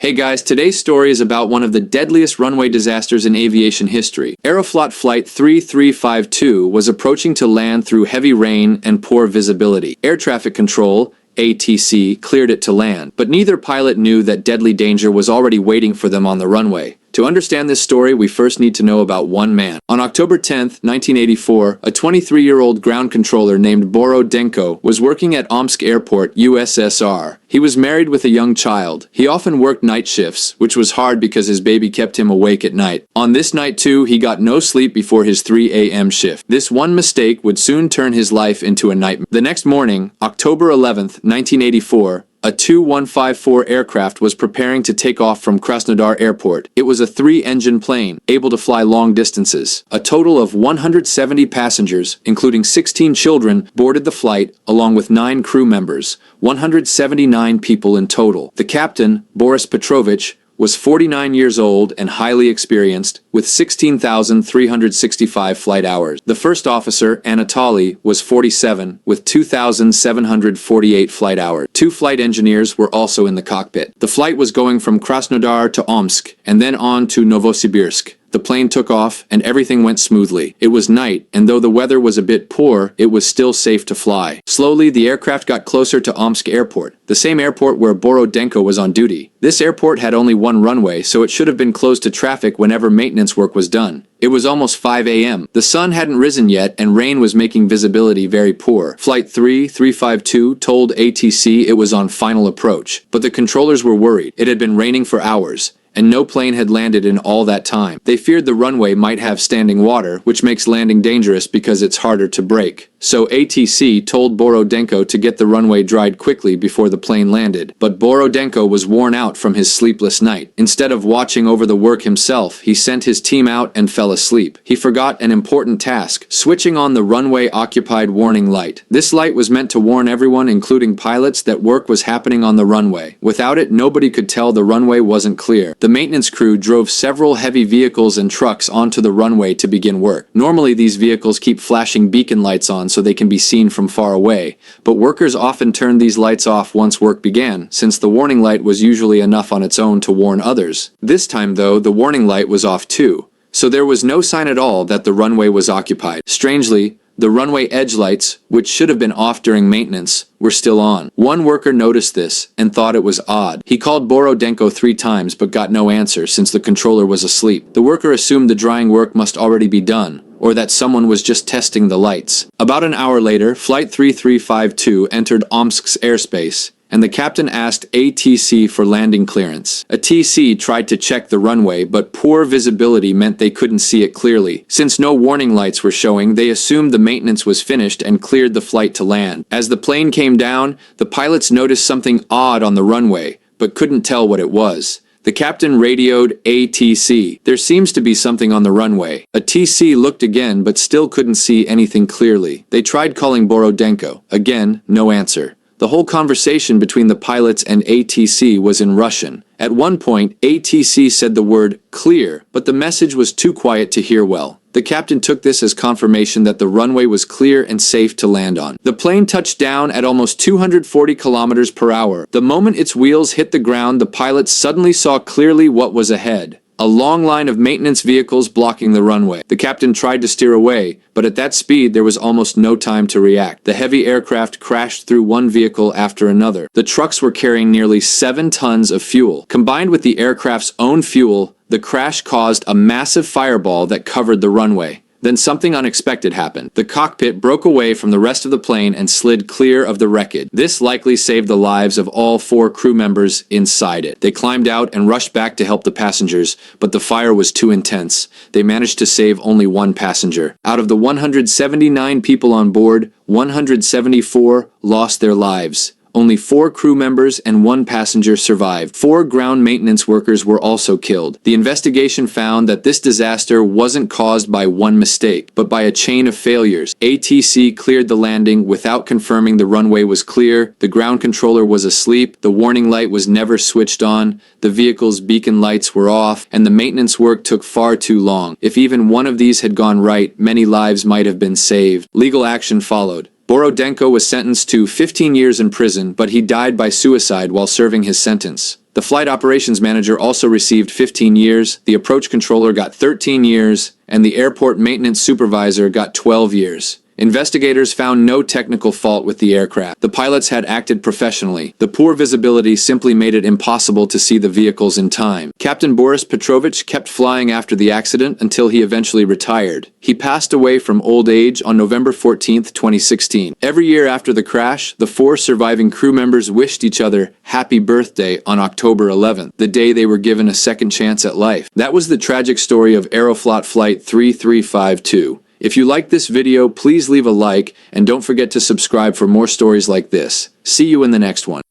Hey guys, today's story is about one of the deadliest runway disasters in aviation history. Aeroflot Flight 3352 was approaching to land through heavy rain and poor visibility. Air traffic control, ATC, cleared it to land, but neither pilot knew that deadly danger was already waiting for them on the runway. To understand this story, we first need to know about one man. On October 10, 1984, a 23-year-old ground controller named Borodenko was working at Omsk Airport, USSR. He was married with a young child. He often worked night shifts, which was hard because his baby kept him awake at night. On this night too, he got no sleep before his 3 a.m. shift. This one mistake would soon turn his life into a nightmare. The next morning, October 11, 1984, a Tu-154 aircraft was preparing to take off from Krasnodar Airport. It was a 3-engine plane, able to fly long distances. A total of 170 passengers, including 16 children, boarded the flight, along with 9 crew members, 179 people in total. The captain, Boris Petrovich, was 49 years old and highly experienced, with 16,365 flight hours. The first officer, Anatoly, was 47, with 2,748 flight hours. 2 flight engineers were also in the cockpit. The flight was going from Krasnodar to Omsk, and then on to Novosibirsk. The plane took off, and everything went smoothly. It was night, and though the weather was a bit poor, it was still safe to fly. Slowly, the aircraft got closer to Omsk Airport, the same airport where Borodenko was on duty. This airport had only one runway, so it should have been closed to traffic whenever maintenance work was done. It was almost 5 a.m. The sun hadn't risen yet, and rain was making visibility very poor. Flight 3352 told ATC it was on final approach, but the controllers were worried. It had been raining for hours, and no plane had landed in all that time. They feared the runway might have standing water, which makes landing dangerous because it's harder to brake. So ATC told Borodenko to get the runway dried quickly before the plane landed. But Borodenko was worn out from his sleepless night. Instead of watching over the work himself, he sent his team out and fell asleep. He forgot an important task, switching on the runway occupied warning light. This light was meant to warn everyone, including pilots, that work was happening on the runway. Without it, nobody could tell the runway wasn't clear. The maintenance crew drove several heavy vehicles and trucks onto the runway to begin work. Normally, these vehicles keep flashing beacon lights on so they can be seen from far away, but workers often turned these lights off once work began, since the warning light was usually enough on its own to warn others. This time, though, the warning light was off too, so there was no sign at all that the runway was occupied. Strangely, the runway edge lights, which should have been off during maintenance, were still on. One worker noticed this and thought it was odd. He called Borodenko 3 times but got no answer since the controller was asleep. The worker assumed the drying work must already be done, or that someone was just testing the lights. About an hour later, Flight 3352 entered Omsk's airspace, and the captain asked ATC for landing clearance. A TC tried to check the runway, but poor visibility meant they couldn't see it clearly. Since no warning lights were showing, they assumed the maintenance was finished and cleared the flight to land. As the plane came down, the pilots noticed something odd on the runway, but couldn't tell what it was. The captain radioed ATC. There seems to be something on the runway. A TC looked again but still couldn't see anything clearly. They tried calling Borodenko. Again, no answer. The whole conversation between the pilots and ATC was in Russian. At one point, ATC said the word clear, but the message was too quiet to hear well. The captain took this as confirmation that the runway was clear and safe to land on. The plane touched down at almost 240 kilometers per hour. The moment its wheels hit the ground, the pilots suddenly saw clearly what was ahead. A long line of maintenance vehicles blocking the runway. The captain tried to steer away, but at that speed there was almost no time to react. The heavy aircraft crashed through one vehicle after another. The trucks were carrying nearly 7 tons of fuel. Combined with the aircraft's own fuel, the crash caused a massive fireball that covered the runway. Then something unexpected happened. The cockpit broke away from the rest of the plane and slid clear of the wreckage. This likely saved the lives of all 4 crew members inside it. They climbed out and rushed back to help the passengers, but the fire was too intense. They managed to save only 1 passenger. Out of the 179 people on board, 174 lost their lives. Only 4 crew members and 1 passenger survived. 4 ground maintenance workers were also killed. The investigation found that this disaster wasn't caused by one mistake, but by a chain of failures. ATC cleared the landing without confirming the runway was clear, the ground controller was asleep, the warning light was never switched on, the vehicle's beacon lights were off, and the maintenance work took far too long. If even one of these had gone right, many lives might have been saved. Legal action followed. Borodenko was sentenced to 15 years in prison, but he died by suicide while serving his sentence. The flight operations manager also received 15 years, the approach controller got 13 years, and the airport maintenance supervisor got 12 years. Investigators found no technical fault with the aircraft. The pilots had acted professionally. The poor visibility simply made it impossible to see the vehicles in time. Captain Boris Petrovich kept flying after the accident until he eventually retired. He passed away from old age on November 14, 2016. Every year after the crash, the 4 surviving crew members wished each other happy birthday on October 11th, the day they were given a second chance at life. That was the tragic story of Aeroflot Flight 3352. If you liked this video, please leave a like and don't forget to subscribe for more stories like this. See you in the next one.